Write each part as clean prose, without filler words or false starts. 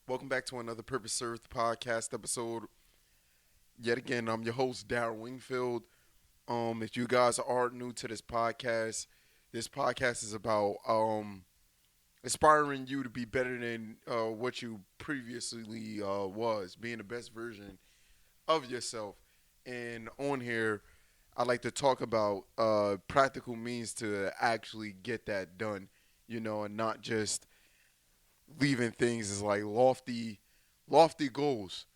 Welcome back to another Purpose Served podcast episode. Yet again, I'm your host, Darrell Wingfield. If you guys are new to this podcast is about inspiring you to be better than what you previously was, being the best version of yourself. And on here, I like to talk about practical means to actually get that done, and not just leaving things as like lofty goals,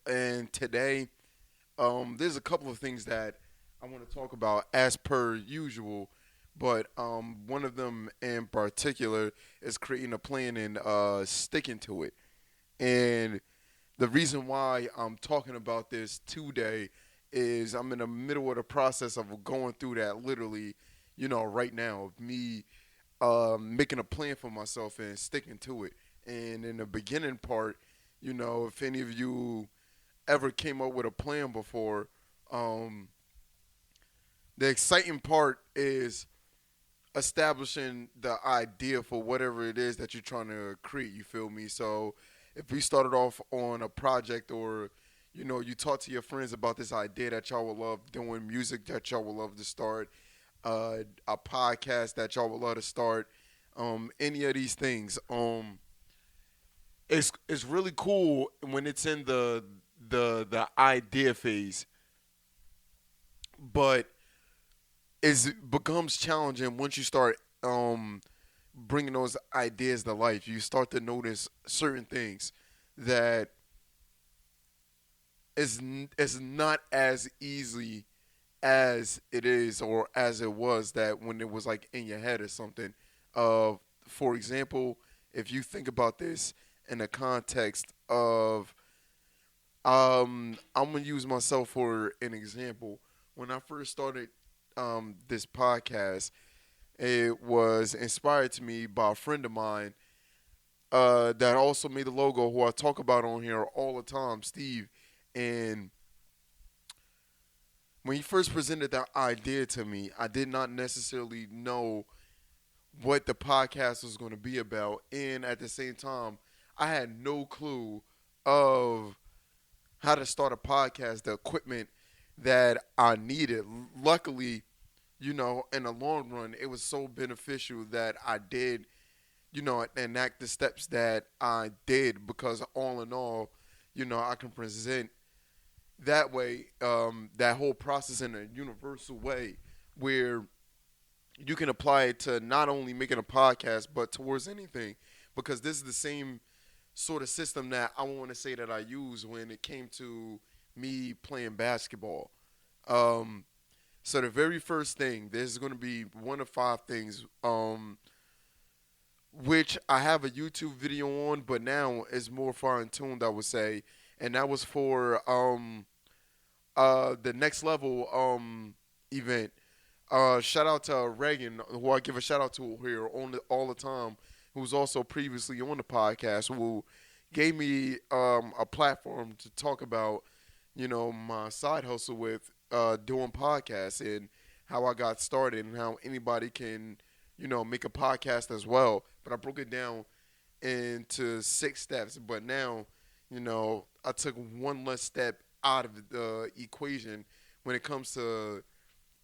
And today, there's a couple of things that I want to talk about as per usual, but one of them in particular is creating a plan and sticking to it. And the reason why I'm talking about this today is I'm in the middle of the process of going through that literally, right now, of me making a plan for myself and sticking to it. And in the beginning part, if any of you ever came up with a plan before, um, the exciting part is establishing the idea for whatever it is that you're trying to create. You feel me? So if we started off on a project or you talk to your friends about this idea that y'all would love doing, music that y'all would love to start, a podcast that y'all would love to start, any of these things. It's really cool when it's in the idea phase, but it becomes challenging once you start bringing those ideas to life. You start to notice certain things that is not as easy as it is or as it was that when it was like in your head or something. Uh, for example, if you think about this in the context of, I'm gonna use myself for an example. When I first started this podcast, it was inspired to me by a friend of mine that also made the logo, who I talk about on here all the time, Steve. And when he first presented that idea to me, I did not necessarily know what the podcast was going to be about, and at the same time, I had no clue of how to start a podcast, the equipment that I needed. Luckily, in the long run, it was so beneficial that I did, enact the steps that I did because all in all, I can present that way, that whole process in a universal way where you can apply it to not only making a podcast but towards anything, because this is the same sort of system that I want to say that I used when it came to me playing basketball. Um, so the very first thing, there's going to be one of five things, which I have a YouTube video on, but now is more fine tuned, I would say, and that was for the next level event. Shout out to Reagan, who I give a shout out to here all the time, who's also previously on the podcast, who gave me a platform to talk about, my side hustle with doing podcasts and how I got started and how anybody can, make a podcast as well. But I broke it down into 6 steps. But now, I took one less step out of the equation when it comes to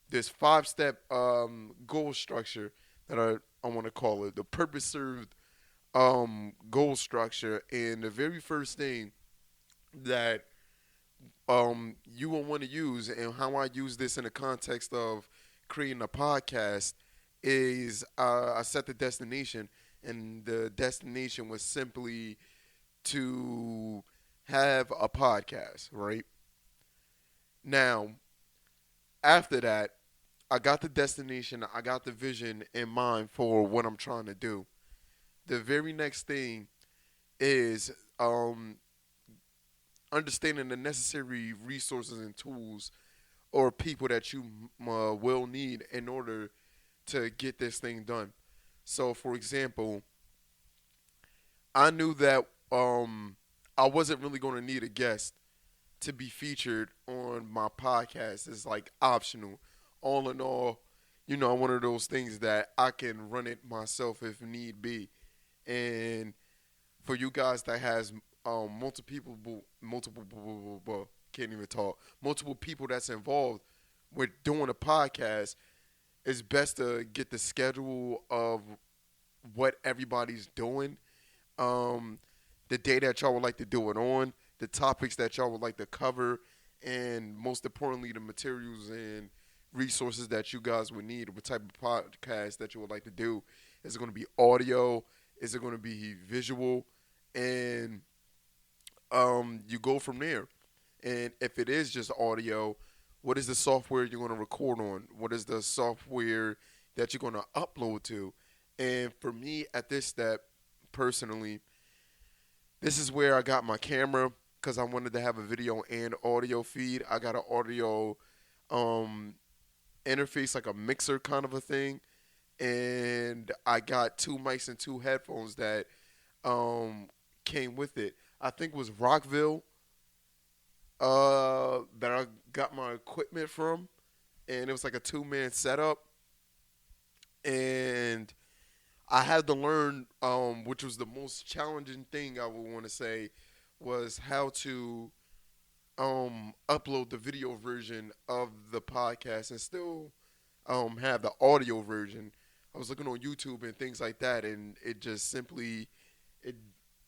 this 5 step goal structure that I want to call it the purpose served goal structure. And the very first thing that you will want to use, and how I use this in the context of creating a podcast, is I set the destination, and the destination was simply to have a podcast, right? Now, after that, I got the destination, I got the vision in mind for what I'm trying to do. The very next thing is understanding the necessary resources and tools or people that you will need in order to get this thing done. So, for example, I knew that I wasn't really going to need a guest to be featured on my podcast. It's like optional. All in all, one of those things that I can run it myself if need be. And for you guys that has multiple can't even talk, multiple people that's involved with doing a podcast, it's best to get the schedule of what everybody's doing, um, the day that y'all would like to do it on, the topics that y'all would like to cover, and most importantly, the materials and resources that you guys would need. What type of podcast that you would like to do? Is it going to be audio? Is it going to be visual? And you go from there. And if it is just audio, what is the software you're going to record on? What is the software that you're going to upload to? And for me, at this step, personally, this is where I got my camera because I wanted to have a video and audio feed. I got an audio um, interface, like a mixer kind of a thing. And I got two mics and two headphones that um, came with it. I think it was Rockville that I got my equipment from, and it was like a two-man setup. And I had to learn, which was the most challenging thing I would want to say, was how to upload the video version of the podcast and still have the audio version. I was looking on YouTube and things like that, and it just simply it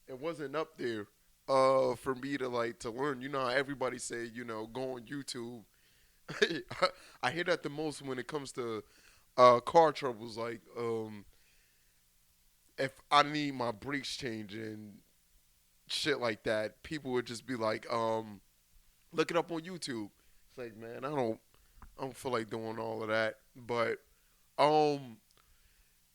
it wasn't up there for me to like to learn. You know how everybody say, go on YouTube. I hear that the most when it comes to car troubles. Like if I need my brakes changed and shit like that, people would just be like, look it up on YouTube. It's like, man, I don't feel like doing all of that. But um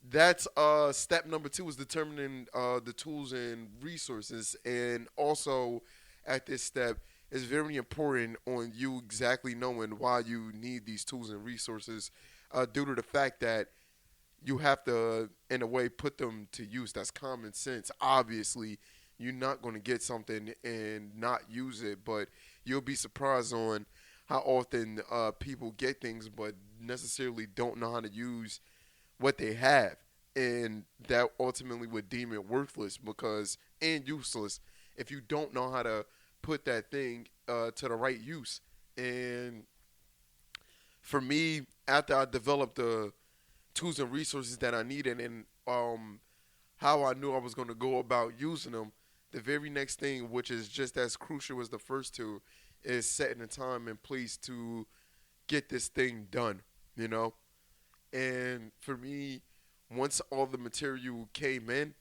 that's step number two is determining the tools and resources. And also at this step, it's very important on you exactly knowing why you need these tools and resources, due to the fact that you have to, in a way, put them to use. That's common sense. Obviously, you're not going to get something and not use it, but you'll be surprised on how often people get things but necessarily don't know how to use what they have. And that ultimately would deem it worthless because and useless if you don't know how to put that thing to the right use. And for me, after I developed the tools and resources that I needed and how I knew I was going to go about using them, the very next thing, which is just as crucial as the first two, is setting a time and place to get this thing done, you know? And for me, once all the material came in,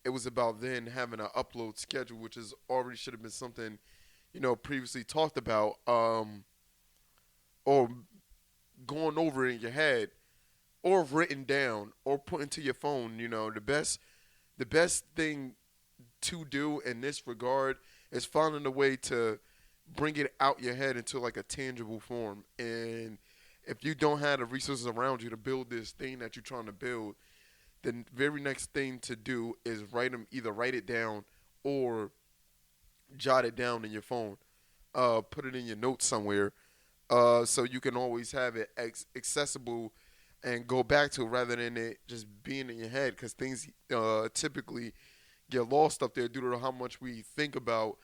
it was about then having an upload schedule, which is already should have been something, previously talked about, or going over it in your head, or written down, or put into your phone. The best thing to do in this regard is finding a way to bring it out your head into like a tangible form. And if you don't have the resources around you to build this thing that you're trying to build, the very next thing to do is either write it down or jot it down in your phone. Put it in your notes somewhere, so you can always have it accessible and go back to it rather than it just being in your head because things typically get lost up there due to how much we think about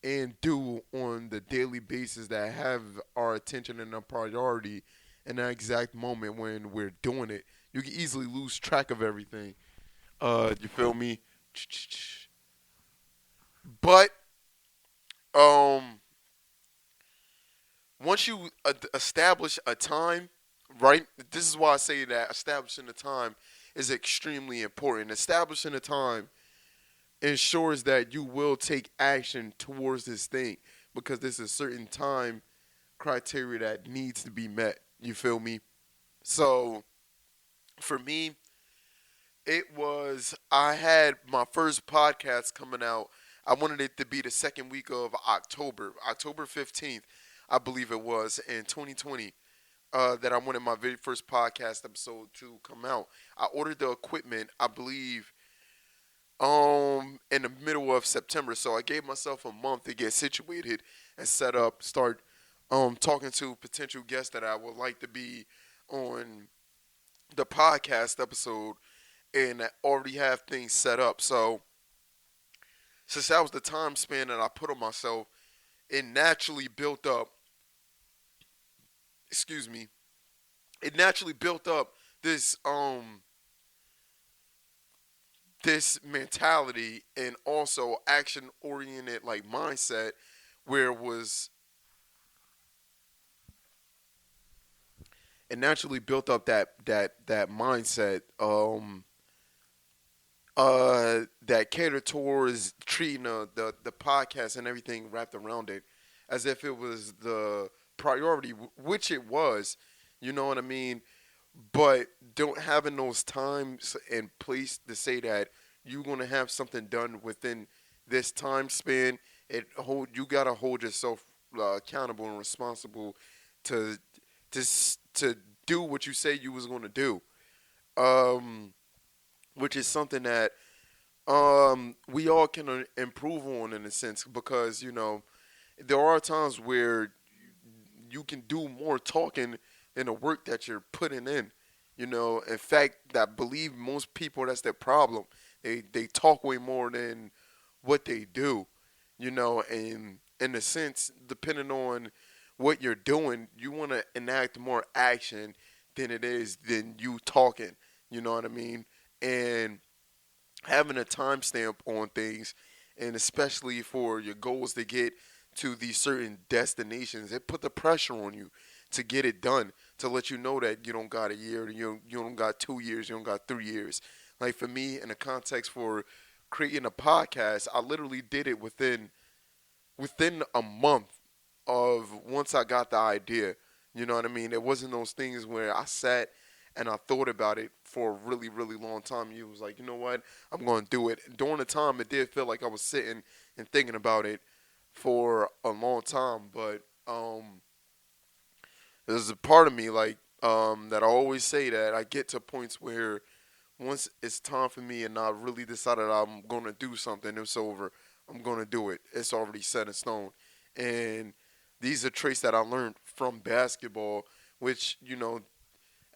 and do on the daily basis that have our attention and our priority in that exact moment when we're doing it. You can easily lose track of everything. You feel me? But um, once you establish a time, right? This is why I say that establishing a time is extremely important. Establishing a time ensures that you will take action towards this thing because there's a certain time criteria that needs to be met. You feel me? So for me, I had my first podcast coming out. I wanted it to be the second week of October 15th, I believe it was, in 2020, that I wanted my very first podcast episode to come out. I ordered the equipment, I believe, in the middle of September. So I gave myself a month to get situated and set up, start talking to potential guests that I would like to be on the podcast episode. and already have things set up. So since that was the time span that I put on myself, it naturally built up. Excuse me. It naturally built up this this mentality and also action oriented like mindset where it naturally built up that mindset that catered towards treating the podcast and everything wrapped around it as if it was the priority, which it was. You know what I mean? But don't having those times and place to say that you're gonna have something done within this time span. You gotta hold yourself accountable and responsible to to do what you say you was gonna do. Um, which is something that we all can improve on in a sense because there are times where you can do more talking than the work that you're putting in. In fact, I believe most people that's their problem. They talk way more than what they do. And in a sense, depending on what you're doing, you want to enact more action than you talking. You know what I mean? And having a timestamp on things, and especially for your goals to get to these certain destinations, it put the pressure on you to get it done, to let you know that you don't got a year, you don't got 2 years, you don't got 3 years. Like for me, in the context for creating a podcast, I literally did it within a month of once I got the idea. You know what I mean? It wasn't those things where I sat and I thought about it for a really, really long time. You was like, you know what? I'm going to do it. During the time, it did feel like I was sitting and thinking about it for a long time. But there's a part of me like that I always say that I get to points where once it's time for me and I really decided I'm going to do something, it's over. I'm going to do it. It's already set in stone. And these are traits that I learned from basketball, which,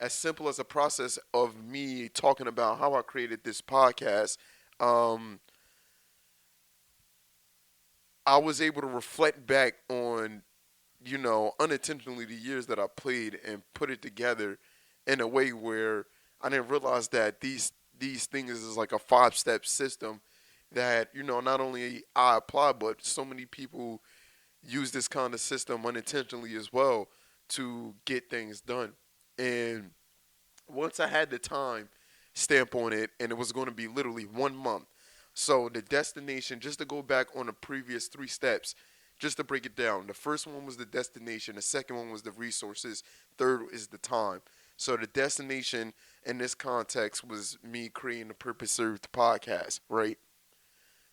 as simple as a process of me talking about how I created this podcast, um, I was able to reflect back on, unintentionally the years that I played and put it together in a way where I didn't realize that these things is like a 5-step system that, not only I apply, but so many people use this kind of system unintentionally as well to get things done. And once I had the time stamp on it, and it was going to be literally 1 month. So the destination, just to go back on the previous 3 steps, just to break it down. The first one was the destination. The second one was the resources. Third is the time. So the destination in this context was me creating the Purpose Served podcast, right?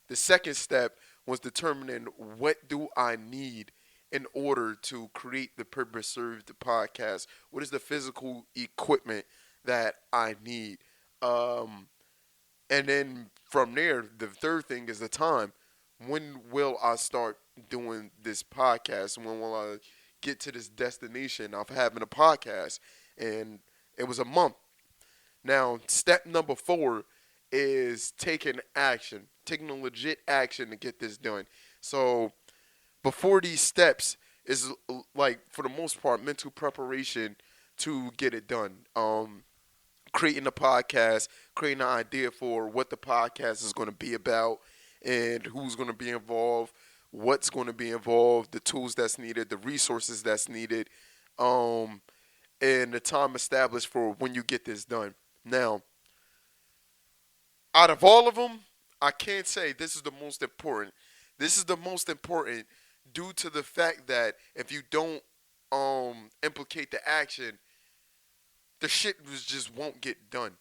The second step was determining what do I need in order to create the Purpose Served podcast. What is the physical equipment that I need? Um, and then from there, the third thing is the time. When will I start doing this podcast? When will I get to this destination of having a podcast? And it was a month. Now, step number 4 is taking action, taking a legit action to get this done. So, before these steps is like for the most part mental preparation to get it done. Creating a podcast, creating an idea for what the podcast is going to be about, and who's going to be involved, what's going to be involved, the tools that's needed, the resources that's needed, um, and the time established for when you get this done. Now, out of all of them, I can't say this is the most important. This is the most important due to the fact that if you don't implicate the action, the shit just won't get done.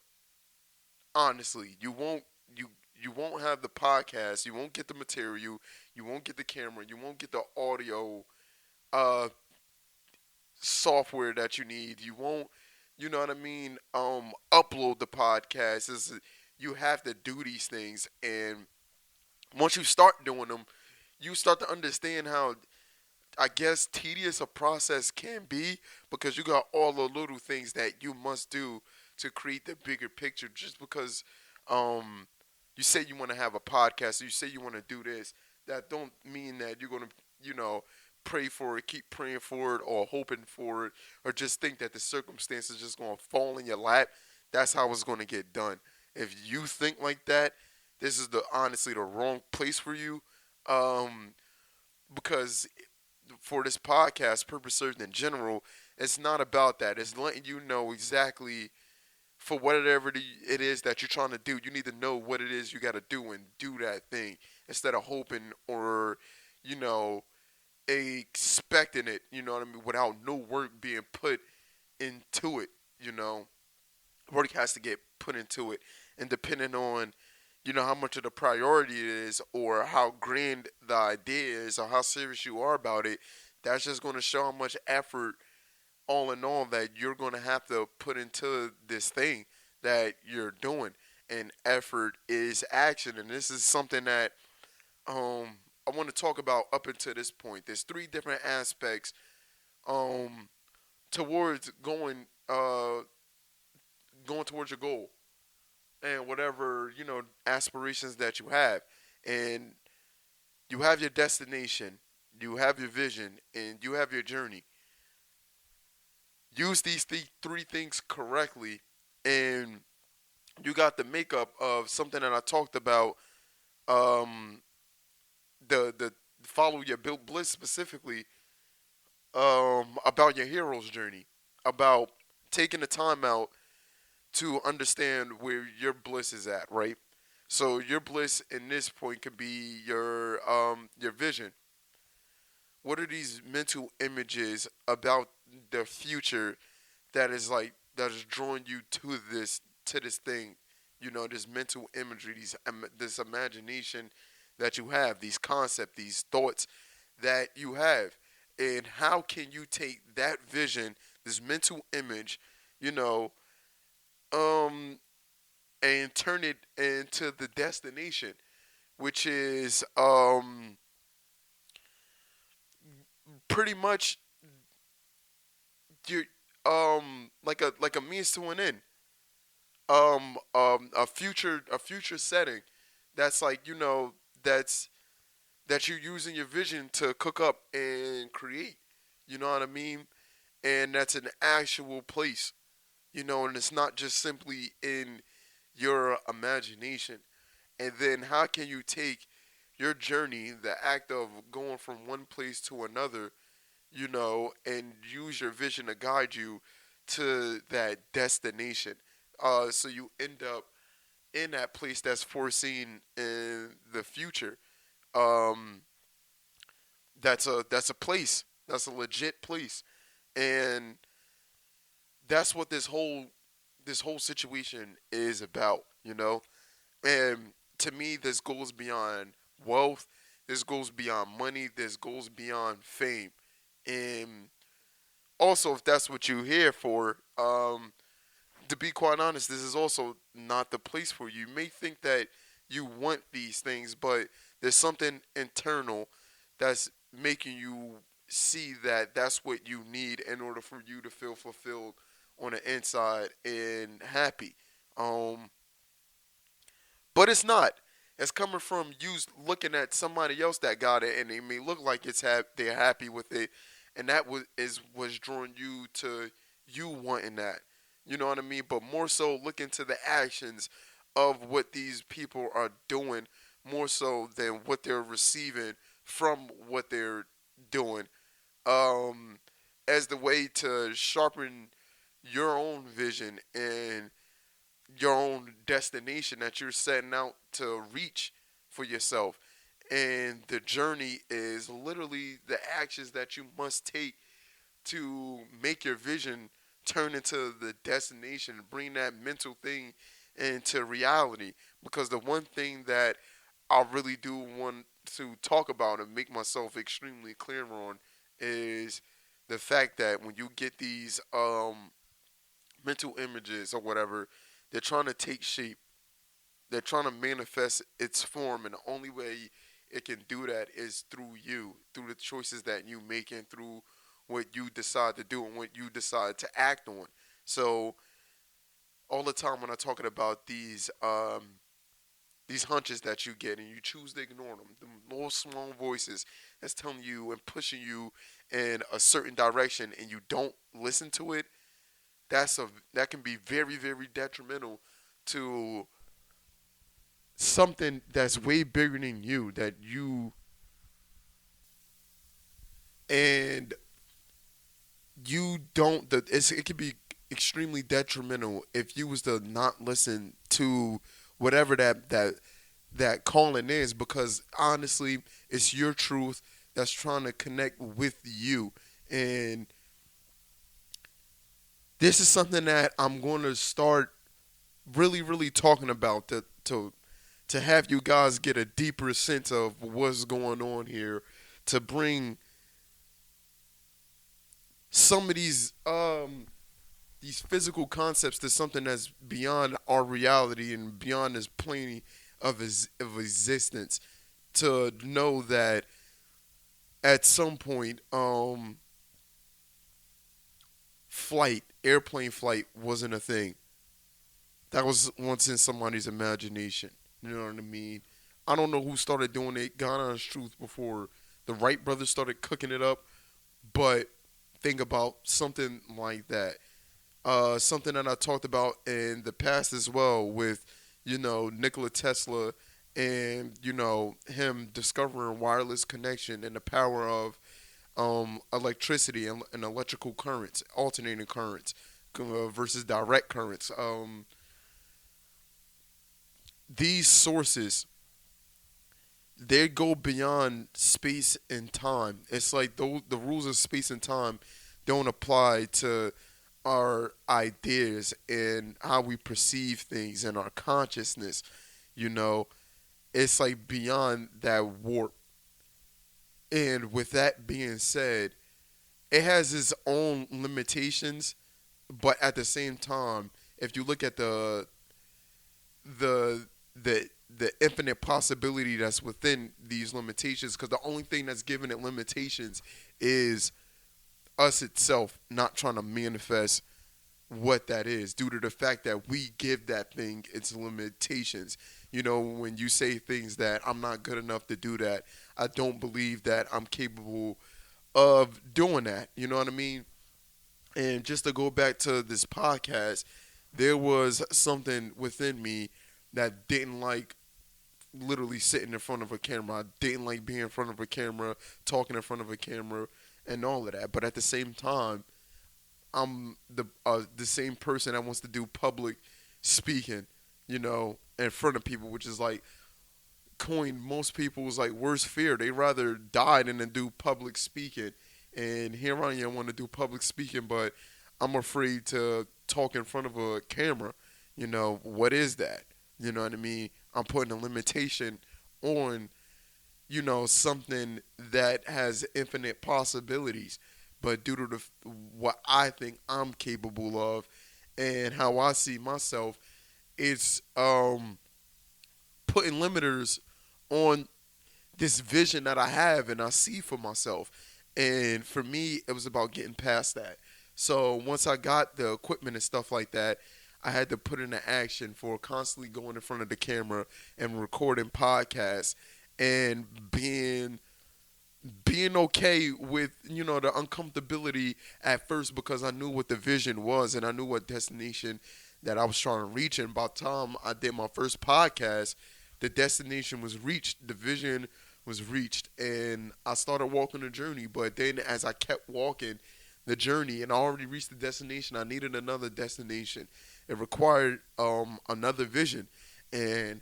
Honestly, you won't have the podcast, you won't get the material, you won't get the camera, you won't get the audio uh software that you need. You won't, you know what I mean, upload the podcast. You have to do these things, and once you start doing them, you start to understand how, I guess, tedious a process can be because you got all the little things that you must do to create the bigger picture. Just because um, you say you want to have a podcast, or you say you want to do this, that don't mean that you're gonna, you know, pray for it, keep praying for it, or hoping for it, or just think that the circumstances just gonna fall in your lap. That's how it's gonna get done. If you think like that, this is the honestly the wrong place for you. Um, because for this podcast, Purpose Served in general, it's not about that. It's letting you know exactly for whatever it is that you're trying to do. You need to know what it is you got to do and do that thing instead of hoping or, you know, expecting it, you know what I mean, without no work being put into it, you know. Work has to get put into it. And depending on, you know, how much of the priority it is or how grand the idea is or how serious you are about it, that's just going to show how much effort, all in all, that you're going to have to put into this thing that you're doing. And effort is action. And this is something that I want to talk about up until this point. There's three different aspects um, towards going towards your goal and whatever, you know, aspirations that you have. And you have your destination, you have your vision, and you have your journey. Use these three things correctly, and you got the makeup of something that I talked about. Um, the follow your built bliss specifically, about your hero's journey, about taking the time out to understand where your bliss is at, right? So your bliss in this point could be your vision. What are these mental images about the future that is like that is drawing you to this thing? You know, this mental imagery, this imagination that you have, these concepts, these thoughts that you have, and how can you take that vision, this mental image, you know, um, and turn it into the destination, which is pretty much you like a means to an end. A future setting that's like, you know, that's that you're using your vision to cook up and create. You know what I mean? And that's an actual place. You know, and it's not just simply in your imagination. And then how can you take your journey, the act of going from one place to another, you know, and use your vision to guide you to that destination? So you end up in that place that's foreseen in the future. Um, that's a place. That's a legit place, and that's what this whole situation is about. You know, and to me, this goes beyond wealth. This goes beyond money. This goes beyond fame. And also, if that's what you're here for, to be quite honest, this is also not the place for you. You may think that you want these things, but there's something internal that's making you see that that's what you need in order for you to feel fulfilled on the inside and happy. Um, but it's not. It's coming from you looking at somebody else that got it, and they may look like they're happy with it, and that was drawing you to you wanting that. You know what I mean? But more so, look into the actions of what these people are doing, more so than what they're receiving from what they're doing, um, as the way to sharpen your own vision and your own destination that you're setting out to reach for yourself. And the journey is literally the actions that you must take to make your vision turn into the destination, bring that mental thing into reality. Because the one thing that I really do want to talk about and make myself extremely clear on is the fact that when you get these mental images or whatever, they're trying to take shape. They're trying to manifest its form, and the only way it can do that is through you, through the choices that you make, and through what you decide to do and what you decide to act on. So all the time when I'm talking about these hunches that you get and you choose to ignore them. The little small voices that's telling you and pushing you in a certain direction and you don't listen to it, that can be very, very detrimental to something that's way bigger than you that you and you don't it could be extremely detrimental if you was to not listen to whatever that calling is, because honestly it's your truth that's trying to connect with you. And this is something that I'm going to start really, really talking about to have you guys get a deeper sense of what's going on here, to bring some of these physical concepts to something that's beyond our reality and beyond this plane of existence, to know that at some point airplane flight wasn't a thing. That was once in somebody's imagination. You know what I mean? I don't know who started doing it, God honest truth, before the Wright brothers started cooking it up, but think about something like that. Something that I talked about in the past as well with, Nikola Tesla and, him discovering wireless connection and the power of electricity and electrical currents, alternating currents versus direct currents. These sources, they go beyond space and time. It's like the rules of space and time don't apply to our ideas and how we perceive things and our consciousness. You know, it's like beyond that warp. And with that being said, it has its own limitations, but at the same time, if you look at the the infinite possibility that's within these limitations, because the only thing that's giving it limitations is us itself not trying to manifest what that is, due to the fact that we give that thing its limitations. When you say things that I'm not good enough to do that, I don't believe that I'm capable of doing that. You know what I mean? And just to go back to this podcast, there was something within me that didn't like literally sitting in front of a camera. I didn't like being in front of a camera, talking in front of a camera, and all of that. But at the same time, I'm the same person that wants to do public speaking, in front of people, which is like coined most people's like worst fear. They rather die than to do public speaking. And here I am want to do public speaking, but I'm afraid to talk in front of a camera. What is that? You know what I mean? I'm putting a limitation on, something that has infinite possibilities. But due to what I think I'm capable of and how I see myself, it's putting limiters on this vision that I have and I see for myself. And for me, it was about getting past that. So once I got the equipment and stuff like that, I had to put into action for constantly going in front of the camera and recording podcasts and being okay with the uncomfortability at first, because I knew what the vision was and I knew what destination that I was trying to reach. And by the time I did my first podcast, the destination was reached, the vision was reached, and I started walking the journey. But then as I kept walking the journey and I already reached the destination, I needed another destination. It required another vision, and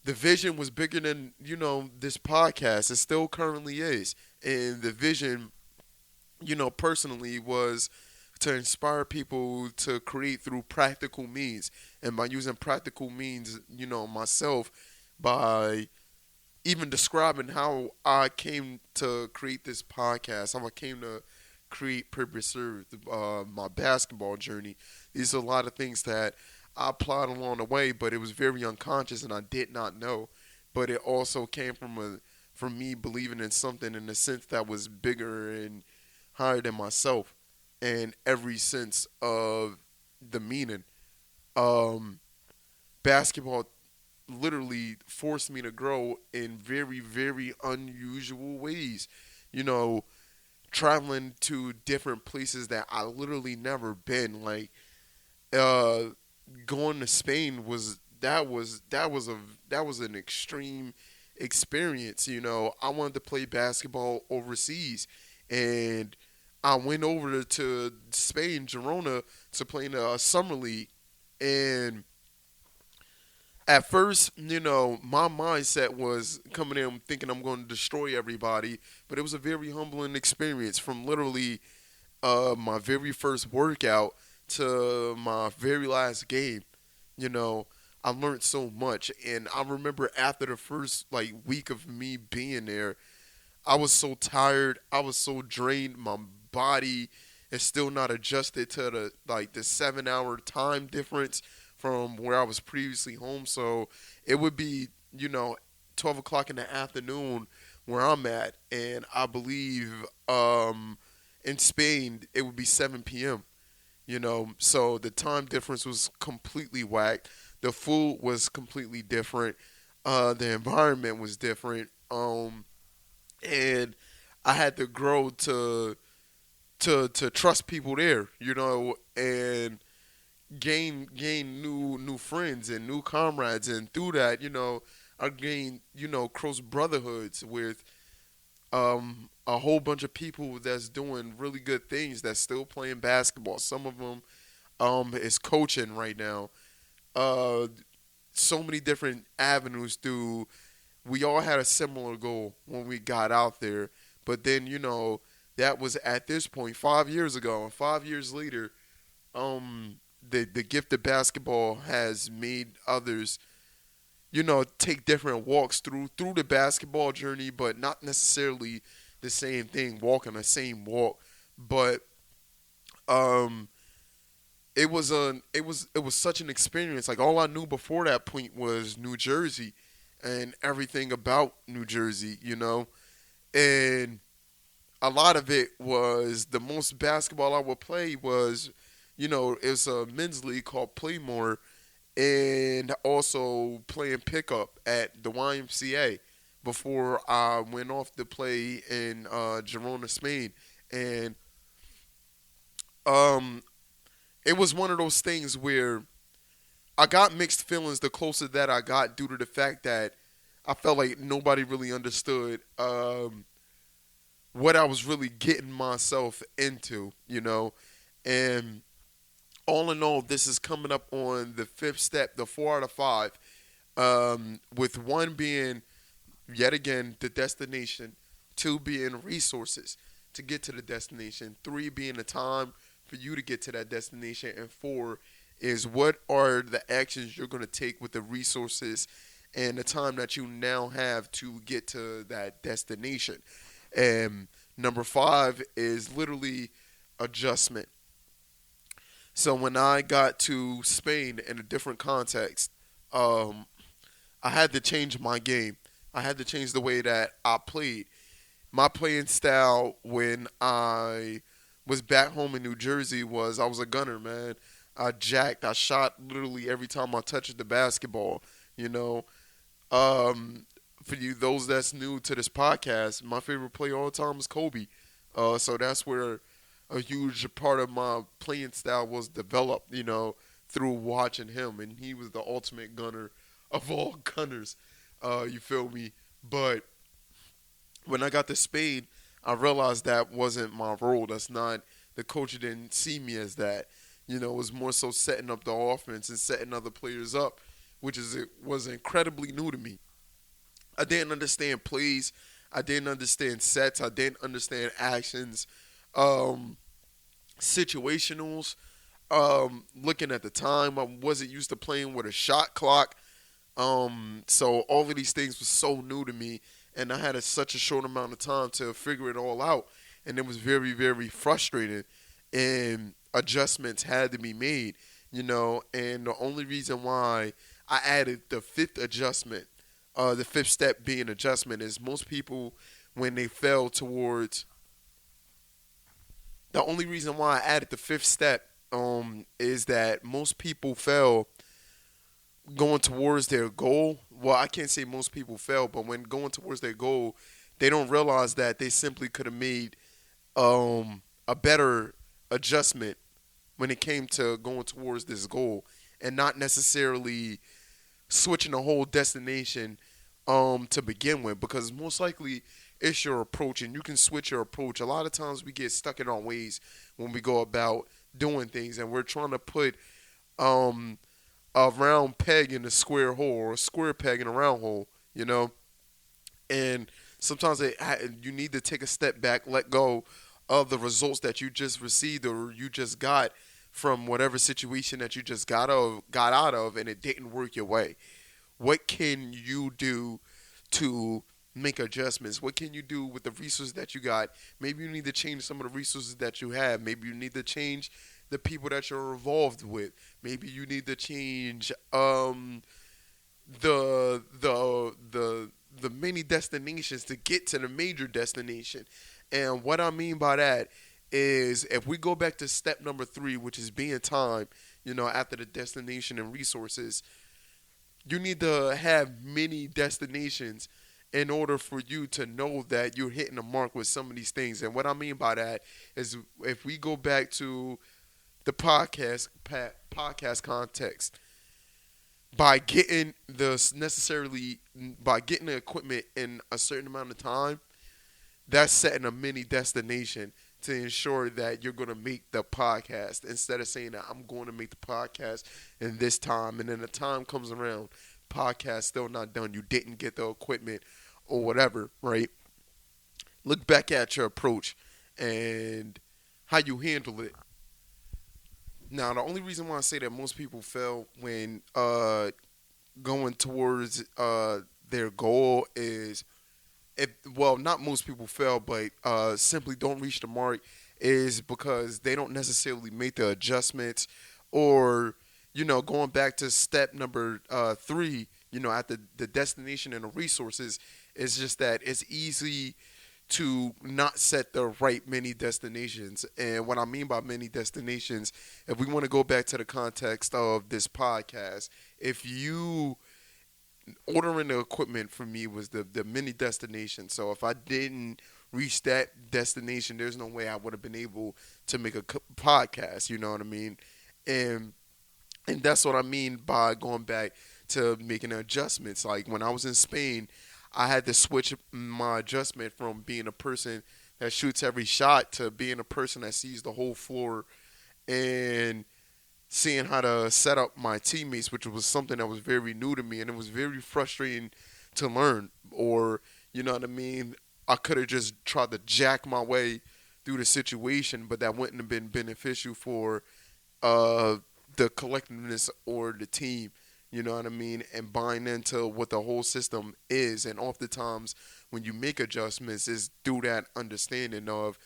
the vision was bigger than this podcast. It still currently is, and the vision, personally, was to inspire people to create through practical means, and by using practical means, myself, by even describing how I came to create this podcast, how I came to create Purpose Served, my basketball journey. These are a lot of things that I applied along the way, but it was very unconscious and I did not know. But it also came from me believing in something in a sense that was bigger and higher than myself, in every sense of the meaning. Um, Basketball literally forced me to grow in very, very unusual ways. You know, traveling to different places that I literally never been. Like, uh, going to Spain that was an extreme experience. You know, I wanted to play basketball overseas, and I went over to Spain, Girona, to play in a summer league, and at first, you know, my mindset was coming in thinking I'm going to destroy everybody, but it was a very humbling experience from literally my very first workout to my very last game. You know, I learned so much, and I remember after the first like week of me being there, I was so tired, I was so drained, my body is still not adjusted to the 7 hour time difference from where I was previously home. So it would be, you know, 12 o'clock in the afternoon where I'm at, and I believe in Spain it would be 7 p.m. You know, so the time difference was completely whacked. The food was completely different. The environment was different. And I had to grow to trust people there, you know, and gain new friends and new comrades, and through that, you know, I gained, you know, close brotherhoods with a whole bunch of people that's doing really good things, that's still playing basketball. Some of them is coaching right now. Uh, so many different avenues through. We all had a similar goal when we got out there, but then, you know, that was at this point 5 years ago, and 5 years later, the gift of basketball has made others, you know, take different walks through the basketball journey, but not necessarily the same thing, walking the same walk. But um, it was such an experience. Like, all I knew before that point was New Jersey and everything about New Jersey, you know, and a lot of it was the most basketball I would play was, you know, it was a men's league called Playmore, and also playing pickup at the YMCA before I went off to play in Girona, Spain. And um, it was one of those things where I got mixed feelings the closer that I got, due to the fact that I felt like nobody really understood what I was really getting myself into, you know. And all in all, this is coming up on the fifth step, the 4 out of 5, with one being, yet again, the destination, two being resources to get to the destination, three being the time for you to get to that destination, and four is what are the actions you're going to take with the resources and the time that you now have to get to that destination. And number five is literally adjustment. So when I got to Spain in a different context, um, I had to change my game. I had to change the way that I played. My playing style when I was back home in New Jersey was I was a gunner, man. I jacked. I shot literally every time I touched the basketball. You know, um, for you those that's new to this podcast, my favorite player all the time is Kobe. So that's where a huge part of my playing style was developed. You know, through watching him, and he was the ultimate gunner of all gunners. You feel me? But when I got to Spain, I realized that wasn't my role. That's not, the coach didn't see me as that. You know, it was more so setting up the offense and setting other players up, which is it was incredibly new to me. I didn't understand plays. I didn't understand sets. I didn't understand actions, um, situationals. Looking at the time, I wasn't used to playing with a shot clock. So all of these things were so new to me, and I had such a short amount of time to figure it all out, and it was very, very frustrating. And adjustments had to be made, you know. And the only reason why I added the fifth adjustment, the fifth step being adjustment, is most people when they fell towards. The only reason why I added the fifth step is that most people fail going towards their goal. Well, I can't say most people fail, but when going towards their goal, they don't realize that they simply could have made a better adjustment when it came to going towards this goal, and not necessarily switching the whole destination to begin with, because most likely it's your approach, and you can switch your approach. A lot of times we get stuck in our ways when we go about doing things, and we're trying to put um, a round peg in a square hole, or a square peg in a round hole, you know. And sometimes you need to take a step back, let go of the results that you just received or you just got from whatever situation that you just got out of, and it didn't work your way. What can you do to make adjustments? What can you do with the resources that you got? Maybe you need to change some of the resources that you have. Maybe you need to change the people that you're involved with. Maybe you need to change the many destinations to get to the major destination. And what I mean by that is, if we go back to step number 3, which is being time, after the destination and resources, you need to have many destinations in order for you to know that you're hitting the mark with some of these things. And what I mean by that is, if we go back to the podcast context, by getting by getting the equipment in a certain amount of time, that's setting a mini destination to ensure that you're going to make the podcast, instead of saying that I'm going to make the podcast in this time, and then the time comes around, podcast still not done, you didn't get the equipment or whatever, right? Look back at your approach and how you handle it. Now, the only reason why I say that most people fail when going towards their goal is, if well, not most people fail, but simply don't reach the mark, is because they don't necessarily make the adjustments, or going back to step number 3, at the destination and the resources, is just that it's easy to not set the right many destinations. And what I mean by many destinations, if we want to go back to the context of this podcast, if you ordering the equipment for me was the mini destination. So if I didn't reach that destination, there's no way I would have been able to make a podcast. You know what I mean? And that's what I mean by going back to making adjustments. Like when I was in Spain, I had to switch my adjustment from being a person that shoots every shot to being a person that sees the whole floor, and seeing how to set up my teammates, which was something that was very new to me, and it was very frustrating to learn. Or, you know what I mean? I could have just tried to jack my way through the situation, but that wouldn't have been beneficial for uh, the collectiveness or the team. You know what I mean? And buying into what the whole system is. And oftentimes, when you make adjustments, is through that understanding of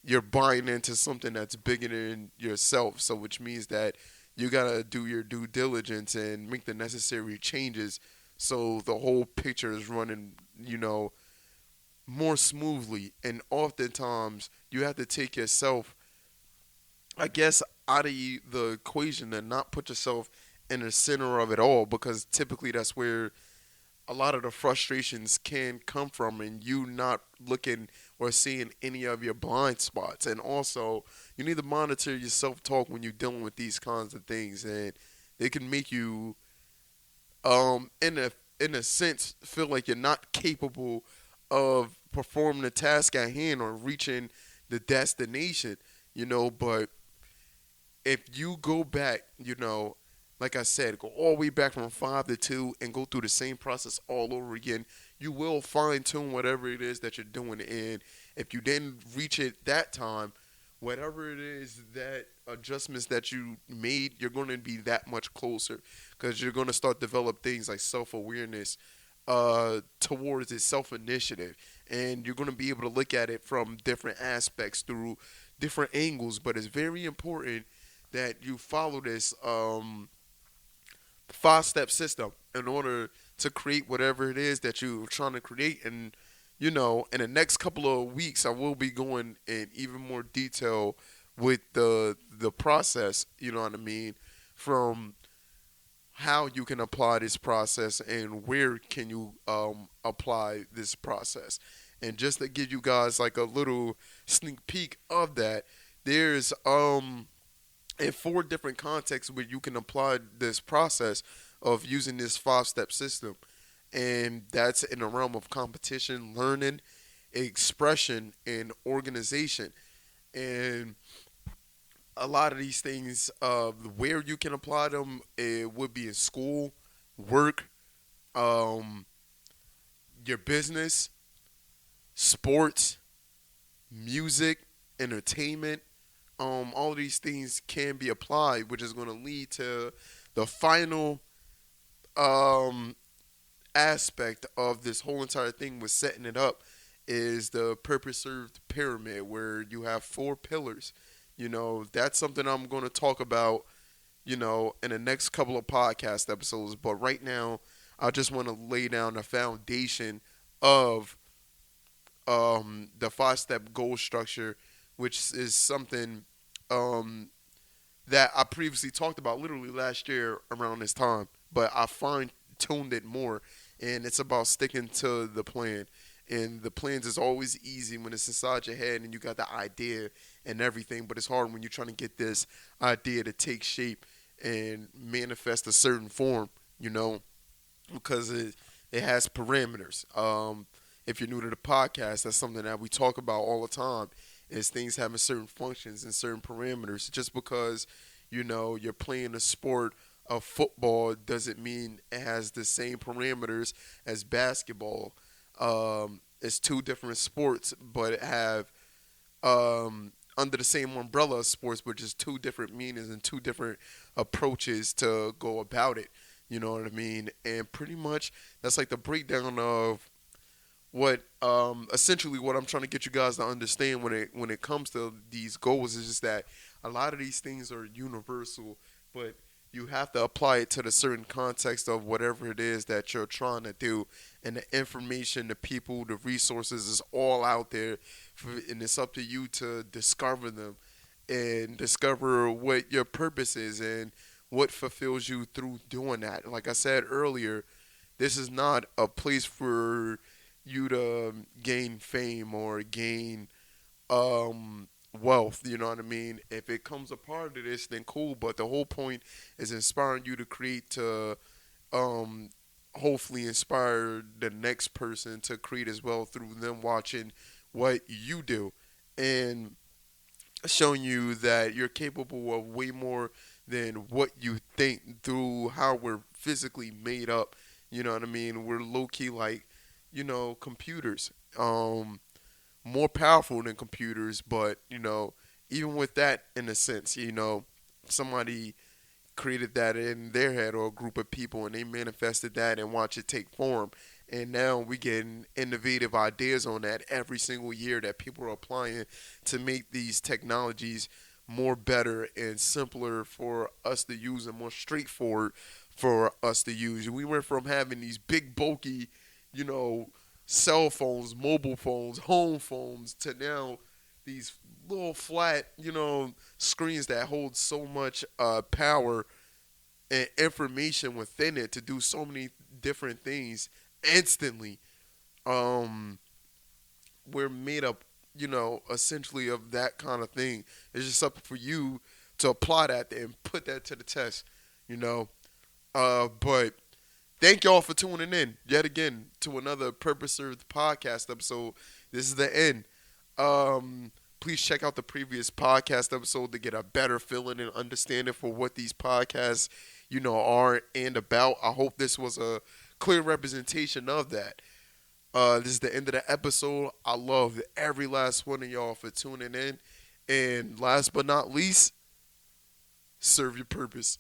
you're buying into something that's bigger than yourself. So, which means that you gotta do your due diligence and make the necessary changes so the whole picture is running, more smoothly. And oftentimes, you have to take yourself, I guess, out of the equation and not put yourself in the center of it all, because typically that's where a lot of the frustrations can come from, and you not looking or seeing any of your blind spots. And also, you need to monitor your self-talk when you're dealing with these kinds of things, and they can make you in a sense feel like you're not capable of performing the task at hand or reaching the destination. But if you go back, like I said, go all the way back from 5 to 2 and go through the same process all over again, you will fine tune whatever it is that you're doing. And if you didn't reach it that time, whatever it is that adjustments that you made, you're going to be that much closer, because you're going to start develop things like self-awareness towards it, self-initiative, and you're going to be able to look at it from different aspects through different angles. But it's very important that you follow this 5-step system in order to create whatever it is that you're trying to create. And in the next couple of weeks, I will be going in even more detail with the process, you know what I mean, from how you can apply this process and where can you apply this process. And just to give you guys like a little sneak peek of that, there's in four different contexts where you can apply this process of using this five-step system. And that's in the realm of competition, learning, expression, and organization. And a lot of these things, where you can apply them, it would be in school, work, um, your business, sports, music, entertainment. All of these things can be applied, which is going to lead to the final um, aspect of this whole entire thing with setting it up is the purpose served pyramid, where you have four pillars. That's something I'm going to talk about, in the next couple of podcast episodes. But right now, I just want to lay down the foundation of the five-step goal structure, which is something um, that I previously talked about literally last year around this time, but I fine tuned it more, and it's about sticking to the plan. And the plans is always easy when it's inside your head and you got the idea and everything, but it's hard when you're trying to get this idea to take shape and manifest a certain form, because it has parameters. If you're new to the podcast, that's something that we talk about all the time. Is things having certain functions and certain parameters. Just because you're playing a sport of football doesn't mean it has the same parameters as basketball. It's two different sports, but have under the same umbrella of sports, but just two different meanings and two different approaches to go about it. You know what I mean? And pretty much that's like the breakdown of what essentially what I'm trying to get you guys to understand when it comes to these goals is just that a lot of these things are universal, but you have to apply it to the certain context of whatever it is that you're trying to do. And the information, the people, the resources is all out there, and it's up to you to discover them and discover what your purpose is and what fulfills you through doing that. Like I said earlier, this is not a place for you to gain fame or gain wealth. You know what I mean? If it comes a part of this, then cool. But the whole point is inspiring you to create to um, hopefully inspire the next person to create as well through them watching what you do and showing you that you're capable of way more than what you think through how we're physically made up. You know what I mean? We're low key like, computers. More powerful than computers, but even with that, in a sense, somebody created that in their head or a group of people, and they manifested that and watch it take form. And now we getting innovative ideas on that every single year that people are applying to make these technologies more better and simpler for us to use and more straightforward for us to use. We went from having these big bulky, you know, cell phones, mobile phones, home phones to now these little flat, screens that hold so much power and information within it to do so many different things instantly. Um, we're made up, essentially of that kind of thing. It's just up for you to apply that and put that to the test, you know. But thank y'all for tuning in yet again to another Purpose Served podcast episode. This is the end. Please check out the previous podcast episode to get a better feeling and understanding for what these podcasts, are and about. I hope this was a clear representation of that. This is the end of the episode. I love every last one of y'all for tuning in. And last but not least, serve your purpose.